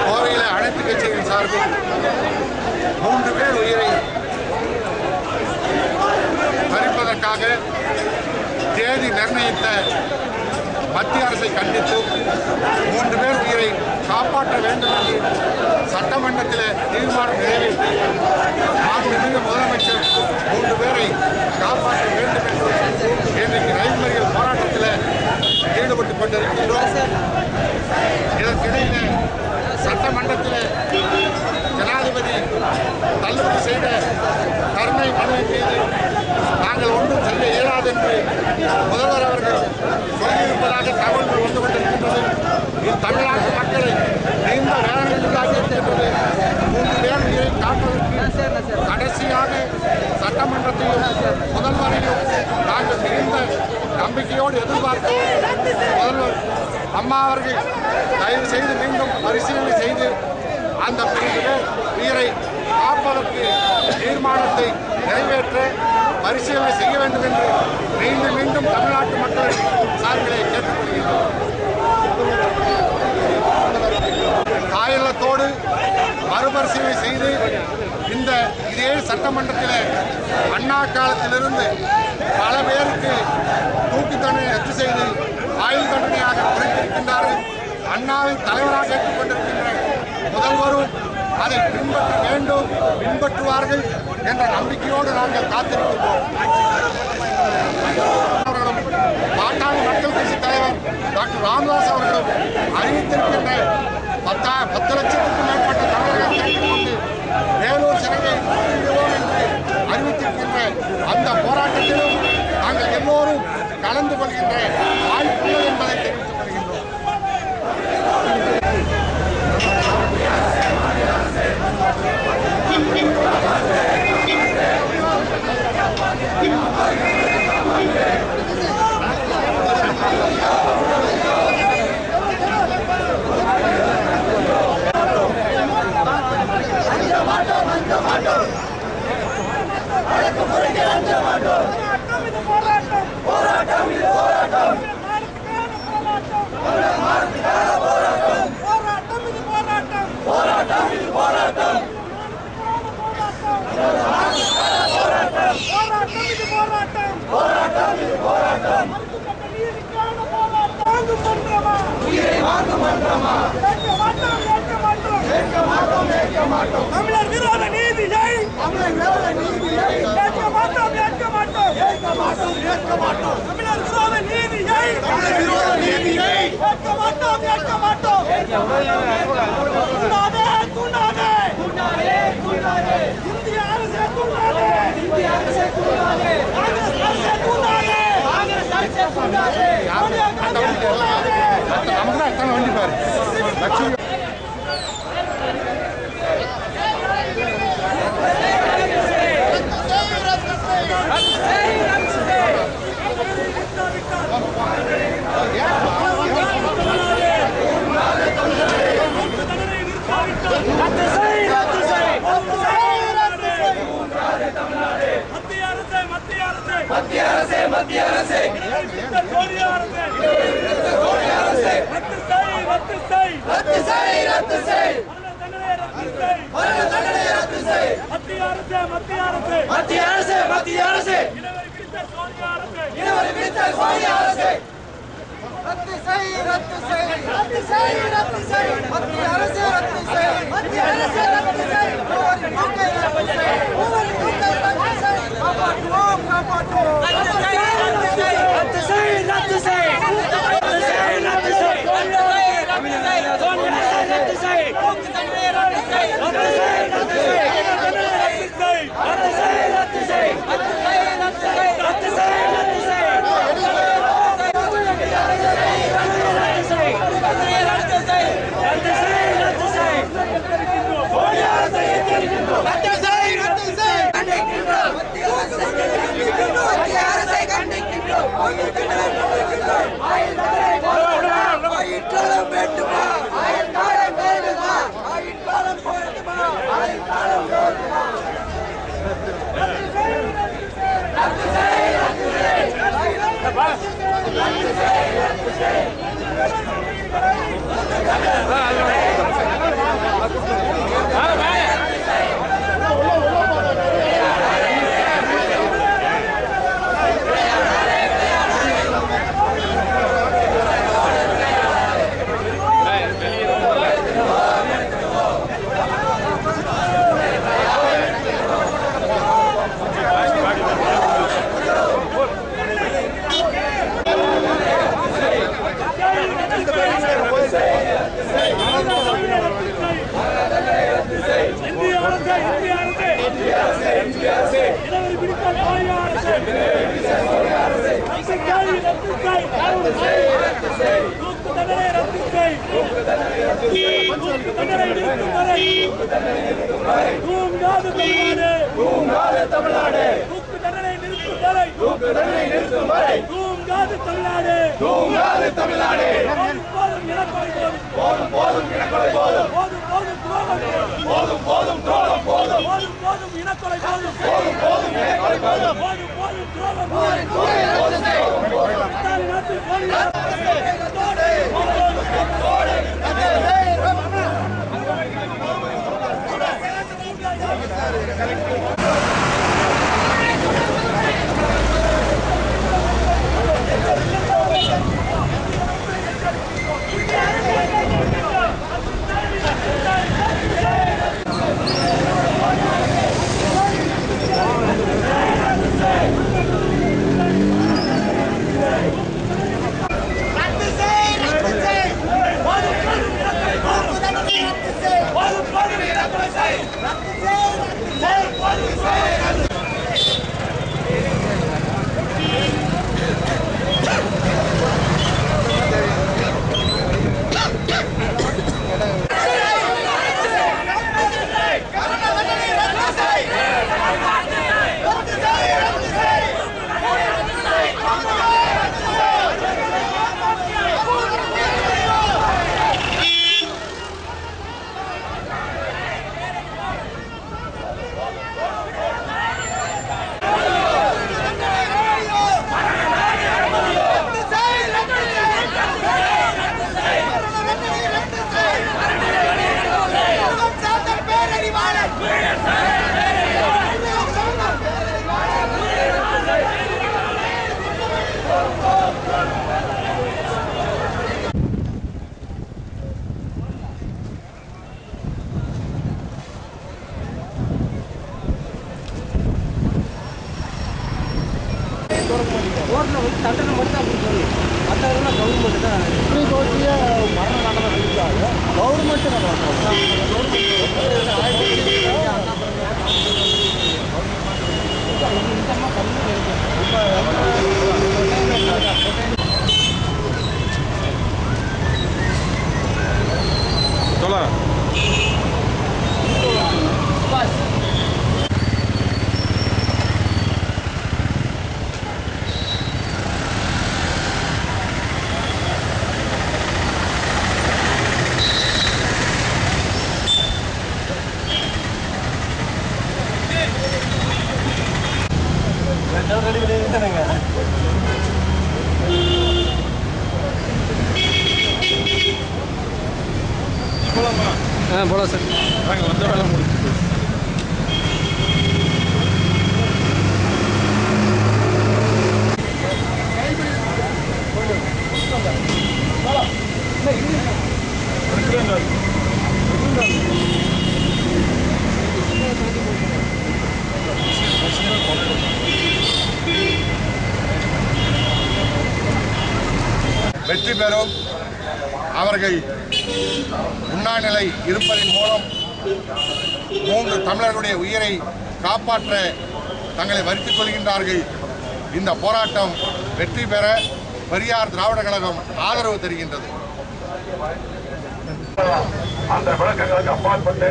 கோவையில் அனைத்து கட்சிகளின் சார்பில் 3 பேர் உயிரை பறிப்பதற்காக தேதி நிர்ணயித்த மத்திய அரசை கண்டித்து 3 பேர் உயிரை காப்பாற்ற வேண்டும் என்று சட்டமன்றத்தில் தீர்மானம் நிறைவேற்றி மாண்புமிகு முதலமைச்சர் 3 பேரை காப்பாற்ற வேண்டும் என்று இன்றைக்கு ரயில் மறியல் போராட்டத்தில் ஈடுபட்டுக் கொண்டிருக்கின்றோம். இதற்கிடையில் சட்டமன்றத்தில் ஜனாதிபதி தள்ளுபடி செய்த கருணை மனுவின் மீது நாங்கள் ஒன்றும் செய்ய இயலாது என்று முதல்வர் அவர்கள் சொல்லியிருப்பதாக தகவல்கள் வந்து கொண்டிருக்கின்றது. இது தமிழ்நாட்டு மக்களை நீண்ட வேதனைக்குள்ளாகி இருக்கின்றது. 3 பேர் உயிரை காப்பதற்கு கடைசியாக சட்டமன்றத்தையும் முதல்வரையும் நாங்கள் மிகுந்த நம்பிக்கையோடு எதிர்பார்த்தோம். முதல்வர் அம்மா அவர்கள் தயவு செய்து மீண்டும் பரிசீலனை செய்து அந்த 3 பேர் உயிரை காப்பதற்கு தீர்மானத்தை நிறைவேற்ற பரிசீலனை செய்ய வேண்டும் என்று மீண்டும் மீண்டும் தமிழ்நாட்டு மக்கள் சார்பிலே கேட்டுக்கொள்கிறோம். காயலத்தோடு மறுபரிசீலனை செய்து இதே சட்டமன்றத்தில் அண்ணா காலத்திலிருந்து பல பேருக்கு தூக்கு தண்டனை ரத்து செய்து ஆயுள் தண்டனையாக குறைத்திருக்கின்றார்கள். அண்ணாவை தலைவராக ஏற்றுக்கொண்டிருக்கின்ற முதல்வரும் அதை பின்பற்ற வேண்டும், பின்பற்றுவார்கள் என்ற நம்பிக்கையோடு நாங்கள் காத்திருக்கின்றோம். பாட்டாளி மக்கள் கட்சி தலைவர் டாக்டர் ராமதாஸ் அவர்களும் அறிவித்திருக்கின்ற 10 லட்சத்துக்கும் மேற்பட்ட தமிழர்கள் கேட்டுக்கொண்டு வேலூர் சிறையை மூடிவிடுவோம் என்று அறிவித்திருக்கின்ற அந்த போராட்டத்திலும் நாங்கள் எல்லோரும் கலந்து கொள்கின்ற வாய்ப்புள்ளது என்பதை தெரிவித்துக் கொள்கின்றோம். தமிழர் விரோத நீதியை தமிழர் விரோத நீதியை ஏற்க மாட்டோம் ஏற்க மாட்டோம் ஏற்க மாட்டோம் ஏற்க மாட்டோம் தமிழர் விரோத நீதியை தமிழர் விரோத நீதியை ஏற்க மாட்டோம் ஏற்க மாட்டோம் துண்டாதே துண்டாதே துண்டாதே துண்டாதே இந்திய அரசே துண்டாதே இந்திய அரசே துண்டாதே காங்கிரஸ் அரசே துண்டாதே காங்கிரஸ் அரசே துண்டாதே சோனியா காந்தி துண்டாதே நம்ம அத்தனை வண்டி பாரு லட்சுமி மத்திய அரசே சோனியா அரசே ரத்து செய் ரத்து செய் மத்திய அரசே இனவரி பிடித்த சோனியா அரசே ரத்து செய் மத்திய அரசே ரத்து செய் காப்பாற்றுவோம் ரத்து செய் தண்டனை மட்டும் தான் கொடுக்கணும். மற்றவர்கள் கவர்மெண்ட் தான் இப்படி கோச்சிய மரண தண்டனை கொடுத்தாங்க. கவர்மெண்ட் போலாம் சார். நாங்கள் வந்த வேலை முடிச்சு வெற்றி பெறும். அவர்கள் உண்ணாநிலை இருப்பதன் மூலம் 3 தமிழர்களுடைய உயிரை காப்பாற்ற தங்களை வருத்திக் கொள்கின்றார்கள். இந்த போராட்டம் வெற்றி பெற பெரியார் திராவிட கழகம் ஆதரவு தருகின்றது. அந்த விளக்கங்களுக்கு அப்பாற்பட்டு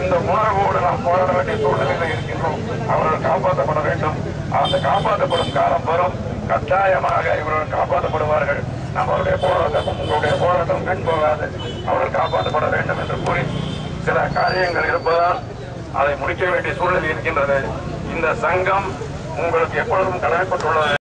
இந்த உணர்வோடு நாம் போராட வேண்டிய சூழ்நிலையில் இருக்கின்றோம். அவர்கள் காப்பாற்றப்பட வேண்டும். அந்த காப்பாற்றப்படும் காலம் வரும். கட்டாயமாக இவர்கள் காப்பாற்றப்படுவார்கள். நம்மளுடைய போராட்டம் உங்களுடைய போராட்டம் பின் போகாது. அவர்கள் காப்பாற்றப்பட வேண்டும் என்று கூறி சில காரியங்கள் இருப்பதால் அதை முடிக்க வேண்டிய சூழ்நிலை இருக்கின்றது. இந்த சங்கம் உங்களுக்கு எப்பொழுதும் கடமைப்பட்டுள்ளது.